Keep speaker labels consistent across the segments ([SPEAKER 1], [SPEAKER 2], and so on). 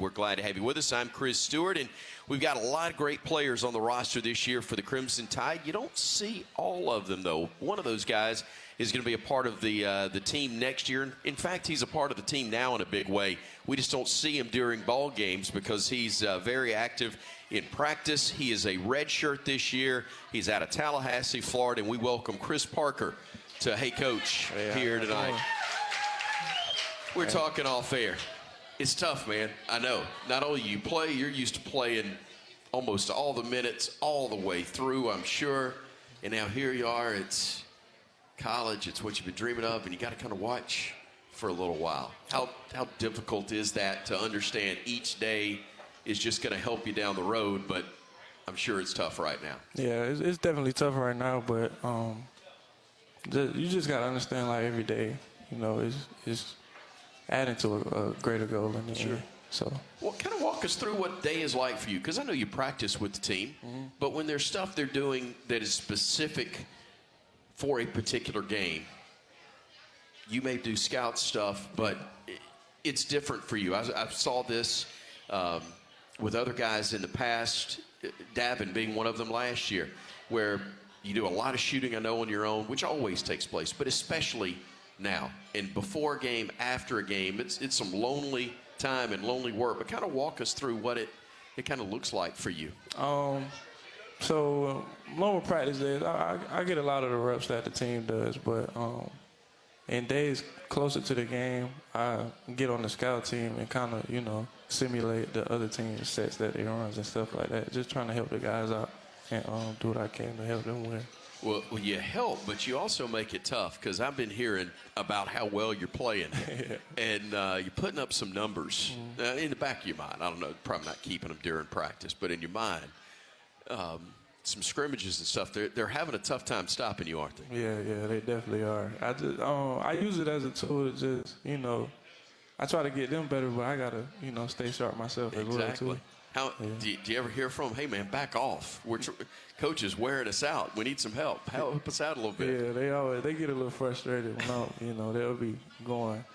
[SPEAKER 1] We're glad to have you with us. I'm Kris Stewart, and we've got a lot of great players on the roster this year for the Crimson Tide. You don't see all of them, though. One of those guys is going to be a part of the team next year. In fact, he's a part of the team now in a big way. We just don't see him during ball games because he's very active in practice. He is a redshirt this year. He's out of Tallahassee, Florida, and we welcome Chris Parker to Hey Coach here tonight. We're talking off air. It's tough, man. I know. Not only you play, you're used to playing almost all the minutes all the way through, I'm sure. And now here you are. It's college. It's what you've been dreaming of, and you got to kind of watch for a little while. How difficult is that to understand each day is just going to help you down the road, but I'm sure it's tough right now.
[SPEAKER 2] Yeah, it's definitely tough right now, but you just got to understand, like, every day, you know, is adding to a greater goal in the end. So,
[SPEAKER 1] well, kind of walk us through what day is like for you, because I know you practice with the team, but when there's stuff they're doing that is specific for a particular game, you may do scout stuff, but it's different for you. I saw this with other guys in the past, Davin being one of them last year, where you do a lot of shooting, I know, on your own, which always takes place, but especially now. And before a game, after a game, it's some lonely time and lonely work. But kind of walk us through what it kind of looks like for you.
[SPEAKER 2] So lower practice days, I get a lot of the reps that the team does, but in days closer to the game, I get on the scout team and kind of, you know, simulate the other team's sets that they run and stuff like that. Just trying to help the guys out and do what I can to help them win. Well,
[SPEAKER 1] you help, but you also make it tough, because I've been hearing about how well you're playing. And you're putting up some numbers in the back of your mind. I don't know, probably not keeping them during practice, but in your mind, some scrimmages and stuff, they're having a tough time stopping you, aren't they?
[SPEAKER 2] Yeah, they definitely are. I use it as a tool to just, you know, I try to get them better, but I got to, you know, stay sharp myself as well, too.
[SPEAKER 1] Do you ever hear from them, hey, man, back off. Coach is wearing us out. We need some help. Help us out a little bit.
[SPEAKER 2] Yeah, they get a little frustrated when you know, they'll be going,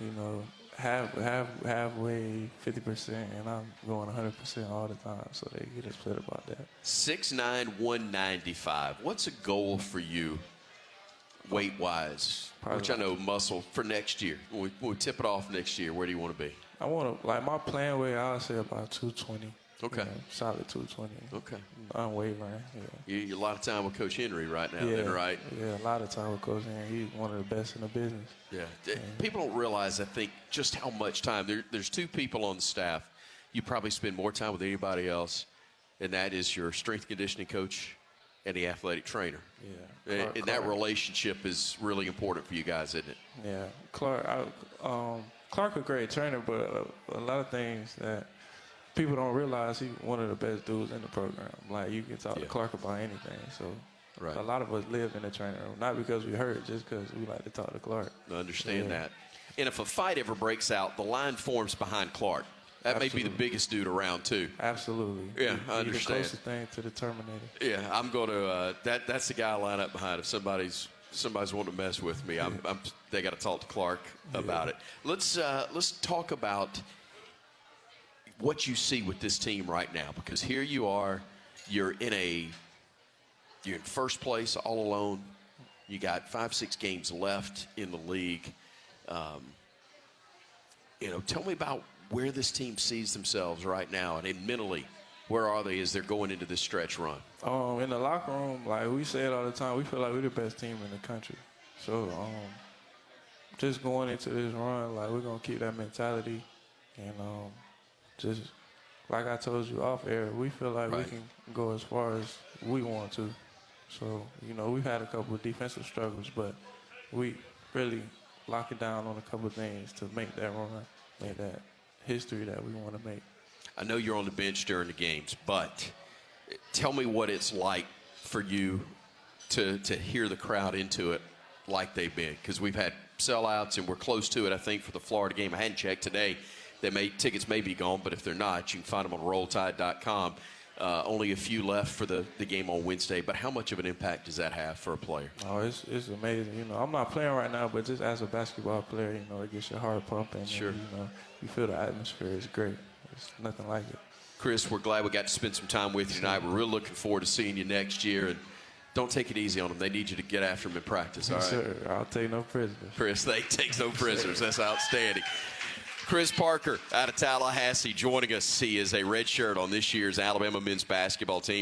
[SPEAKER 2] you know, halfway, 50%, and I'm going 100% all the time, so they get upset about that.
[SPEAKER 1] 6'9", 195. What's a goal for you, weight-wise, which I know muscle, for next year? When we tip it off next year, where do you want to be?
[SPEAKER 2] I want to, like, my plan weight, I would say about 220.
[SPEAKER 1] Okay.
[SPEAKER 2] You know, solid 220.
[SPEAKER 1] Okay.
[SPEAKER 2] Unwavering,
[SPEAKER 1] You a lot of time with Coach Henry right now,
[SPEAKER 2] then,
[SPEAKER 1] right?
[SPEAKER 2] Yeah, a lot of time with Coach Henry. He's one of the best in the business.
[SPEAKER 1] Yeah. People don't realize, I think, just how much time. There's two people on the staff you probably spend more time with anybody else, and that is your strength and conditioning coach and the athletic trainer.
[SPEAKER 2] Yeah.
[SPEAKER 1] And that relationship is really important for you guys, isn't it?
[SPEAKER 2] Yeah. Clark a great trainer, but a lot of things that people don't realize, he's one of the best dudes in the program. Like, you can talk to Clark about anything. So a lot of us live in the training room, not because we hurt, just because we like to talk to Clark.
[SPEAKER 1] I understand that. And if a fight ever breaks out, the line forms behind Clark. That may be the biggest dude around, too.
[SPEAKER 2] Absolutely.
[SPEAKER 1] Yeah, I understand.
[SPEAKER 2] The closest thing to the Terminator.
[SPEAKER 1] Yeah, I'm going to that's the guy I line up behind. If somebody's wanting to mess with me, they got to talk to Clark about it. Let's talk about what you see with this team right now, because here you are, you're in first place all alone. You got 5-6 games left in the league. You know, tell me about where this team sees themselves right now, and mentally, where are they as they're going into this stretch run?
[SPEAKER 2] In the locker room, like we say it all the time, we feel like we're the best team in the country. So just going into this run, like, we're going to keep that mentality. And just like I told you off air, we feel like we can go as far as we want to. So, you know, we've had a couple of defensive struggles, but we really lock it down on a couple of things to make that run, make that history that we want to make.
[SPEAKER 1] I know you're on the bench during the games, but tell me what it's like for you to hear the crowd into it like they've been, because we've had sellouts and we're close to it, I think, for the Florida game. I hadn't checked today. Tickets may be gone, but if they're not, you can find them on RollTide.com. Only a few left for the game on Wednesday, but how much of an impact does that have for a player?
[SPEAKER 2] Oh, it's amazing. You know, I'm not playing right now, but just as a basketball player, you know, it gets your heart pumping.
[SPEAKER 1] Sure.
[SPEAKER 2] And, you know, you feel the atmosphere is great. It's nothing like it.
[SPEAKER 1] Kris, we're glad we got to spend some time with you tonight. We're really looking forward to seeing you next year. And don't take it easy on them. They need you to get after them in practice, all right?
[SPEAKER 2] Sir, I'll take no prisoners.
[SPEAKER 1] Kris, they take no prisoners. That's outstanding. Kris Parker out of Tallahassee joining us. He is a red shirt on this year's Alabama men's basketball team.